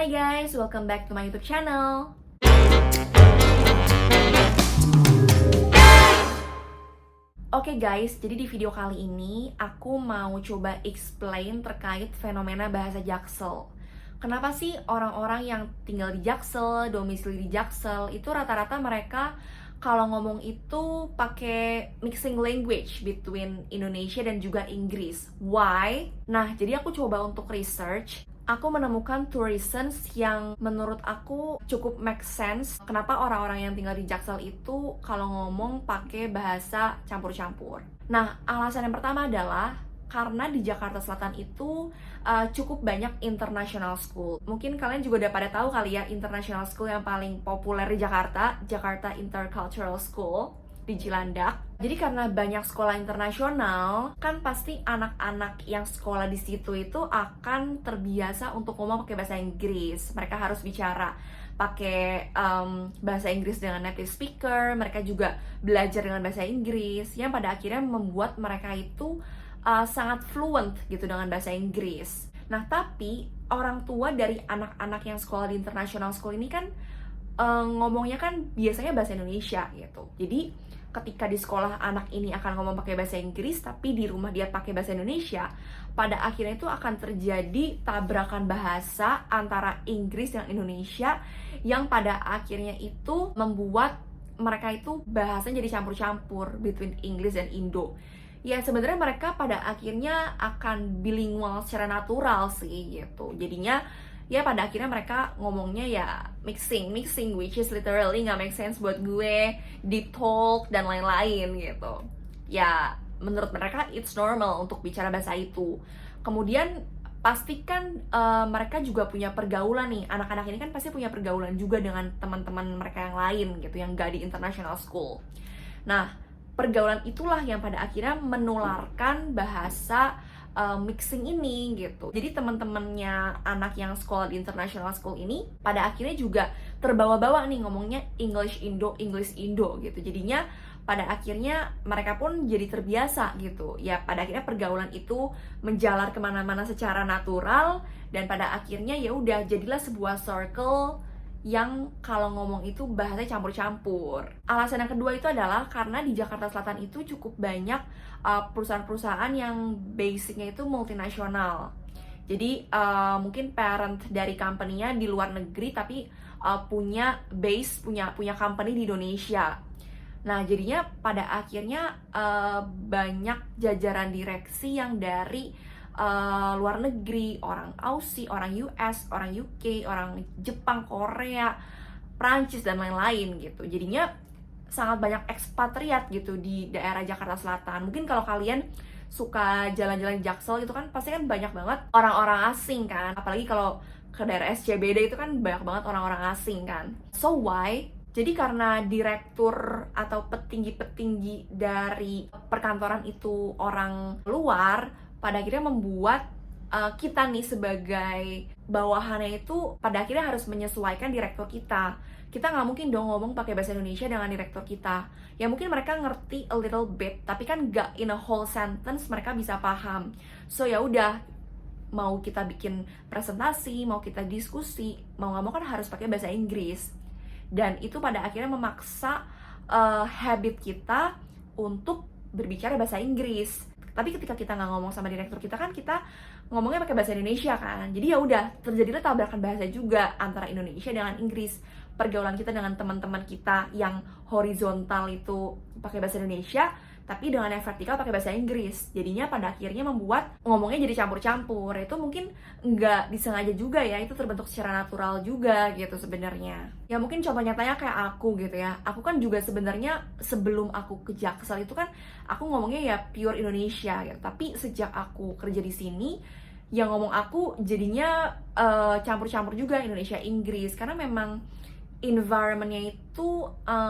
Hi guys, welcome back to my YouTube channel. Oke guys, jadi di video kali ini aku mau coba explain terkait fenomena bahasa Jaksel. Kenapa sih orang-orang yang tinggal di Jaksel, domisili di Jaksel, itu rata-rata mereka kalau ngomong itu pakai mixing language between Indonesia dan juga Inggris. Why? Nah, jadi aku coba untuk research. Aku menemukan two reasons yang menurut aku cukup make sense kenapa orang-orang yang tinggal di Jaksel itu kalau ngomong pakai bahasa campur-campur. Nah, alasan yang pertama adalah karena di Jakarta Selatan itu cukup banyak international school. Mungkin kalian juga udah pada tahu kali ya, international school yang paling populer di Jakarta, Jakarta Intercultural School di Cilandak. Jadi karena banyak sekolah internasional, kan pasti anak-anak yang sekolah di situ itu akan terbiasa untuk ngomong pakai bahasa Inggris. Mereka harus bicara pakai bahasa Inggris dengan native speaker. Mereka juga belajar dengan bahasa Inggris, yang pada akhirnya membuat mereka itu sangat fluent gitu dengan bahasa Inggris. Nah, tapi orang tua dari anak-anak yang sekolah di international school ini kan ngomongnya kan biasanya bahasa Indonesia gitu. Jadi ketika di sekolah anak ini akan ngomong pakai bahasa Inggris, tapi di rumah dia pakai bahasa Indonesia, pada akhirnya itu akan terjadi tabrakan bahasa antara Inggris dan Indonesia, yang pada akhirnya itu membuat mereka itu bahasanya jadi campur-campur between Inggris dan Indo. Ya sebenarnya mereka pada akhirnya akan bilingual secara natural sih gitu. Jadinya ya pada akhirnya mereka ngomongnya ya mixing which is literally nggak make sense buat gue, deep talk dan lain-lain gitu. Ya menurut mereka it's normal untuk bicara bahasa itu. Kemudian pastikan mereka juga punya pergaulan nih, anak-anak ini kan pasti punya pergaulan juga dengan teman-teman mereka yang lain gitu, yang gak di international school. Nah, pergaulan itulah yang pada akhirnya menularkan bahasa mixing ini gitu. Jadi teman-temannya anak yang sekolah di international school ini pada akhirnya juga terbawa-bawa nih ngomongnya English Indo gitu. Jadinya pada akhirnya mereka pun jadi terbiasa gitu. Ya pada akhirnya pergaulan itu menjalar kemana-mana secara natural, dan pada akhirnya ya udah jadilah sebuah circle yang kalau ngomong itu bahasanya campur-campur. Alasan yang kedua itu adalah karena di Jakarta Selatan itu cukup banyak perusahaan-perusahaan yang basicnya itu multinasional. Jadi mungkin parent dari company-nya di luar negeri, tapi punya base, punya company di Indonesia. Nah jadinya pada akhirnya banyak jajaran direksi yang dari luar negeri, orang Aussie, orang US, orang UK, orang Jepang, Korea, Prancis dan lain-lain gitu. Jadinya sangat banyak ekspatriat gitu di daerah Jakarta Selatan. Mungkin kalau kalian suka jalan-jalan Jaksel itu kan pasti kan banyak banget orang-orang asing kan. Apalagi kalau ke daerah SCBD itu kan banyak banget orang-orang asing kan. So why? Jadi karena direktur atau petinggi-petinggi dari perkantoran itu orang luar, pada akhirnya membuat kita nih sebagai bawahannya itu pada akhirnya harus menyesuaikan direktur kita. Kita nggak mungkin dong ngomong pakai bahasa Indonesia dengan direktur kita. Ya mungkin mereka ngerti a little bit, tapi kan nggak in a whole sentence mereka bisa paham. So ya udah, mau kita bikin presentasi, mau kita diskusi, mau nggak mau kan harus pakai bahasa Inggris. Dan itu pada akhirnya memaksa habit kita untuk berbicara bahasa Inggris. Tapi ketika kita nggak ngomong sama direktur kita kan kita ngomongnya pakai bahasa Indonesia kan. Jadi ya udah terjadilah tabrakan bahasa juga antara Indonesia dengan Inggris. Pergaulan kita dengan teman-teman kita yang horizontal itu pakai bahasa Indonesia, tapi dengan yang vertikal pakai bahasa Inggris. Jadinya pada akhirnya membuat ngomongnya jadi campur-campur. Itu mungkin nggak disengaja juga ya, itu terbentuk secara natural juga gitu sebenarnya. Ya mungkin contoh nyatanya kayak aku gitu ya. Aku kan juga sebenarnya sebelum aku ke Jaksel itu kan aku ngomongnya ya pure Indonesia gitu. Tapi sejak aku kerja di sini, yang ngomong aku jadinya campur-campur juga Indonesia Inggris, karena memang environment-nya itu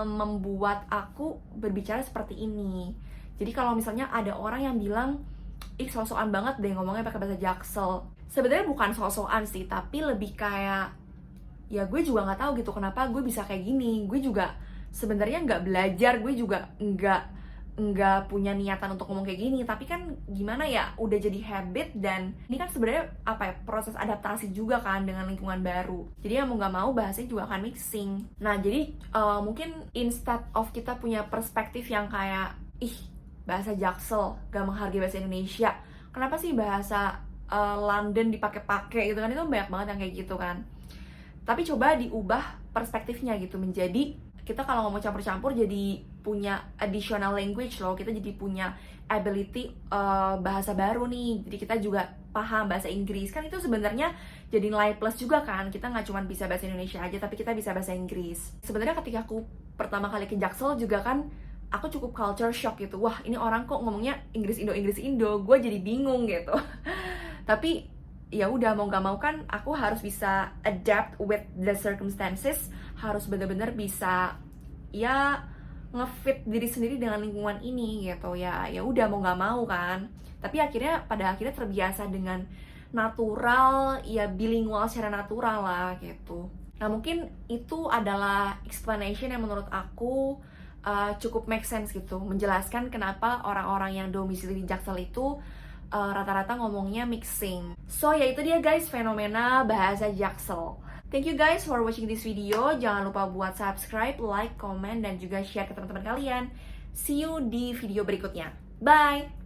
membuat aku berbicara seperti ini. Jadi kalau misalnya ada orang yang bilang, ih sok-sokan banget deh ngomongnya pakai bahasa Jaksel. Sebenarnya bukan sok-sokan sih, tapi lebih kayak, ya gue juga nggak tahu gitu kenapa gue bisa kayak gini. Gue juga sebenarnya nggak belajar, gue juga nggak punya niatan untuk ngomong kayak gini, tapi kan gimana ya, udah jadi habit. Dan ini kan sebenarnya apa ya, proses adaptasi juga kan dengan lingkungan baru. Jadi ya mau nggak mau bahasanya juga akan mixing. Nah jadi mungkin instead of kita punya perspektif yang kayak ih bahasa Jaksel gak menghargai bahasa Indonesia, kenapa sih bahasa London dipakai-pakai gitu kan, itu banyak banget yang kayak gitu kan. Tapi coba diubah perspektifnya gitu, menjadi kita kalau ngomong campur-campur jadi punya additional language loh, kita jadi punya ability bahasa baru nih, jadi kita juga paham bahasa Inggris kan. Itu sebenarnya jadi nilai plus juga kan, kita nggak cuma bisa bahasa Indonesia aja tapi kita bisa bahasa Inggris. Sebenarnya ketika aku pertama kali ke Jaksel juga kan, aku cukup culture shock gitu, wah ini orang kok ngomongnya Inggris Indo, gue jadi bingung gitu. Tapi ya udah mau gak mau kan aku harus bisa adapt with the circumstances, harus benar-benar bisa ya ngefit diri sendiri dengan lingkungan ini gitu ya. Ya udah mau gak mau kan, tapi pada akhirnya terbiasa dengan natural, ya bilingual secara natural lah gitu. Nah mungkin itu adalah explanation yang menurut aku cukup make sense gitu, menjelaskan kenapa orang-orang yang domisili di Jaksel itu rata-rata ngomongnya mixing. So ya itu dia guys, fenomena bahasa Jaksel. Thank you guys for watching this video. Jangan lupa buat subscribe, like, comment, dan juga share ke teman-teman kalian. See you di video berikutnya. Bye!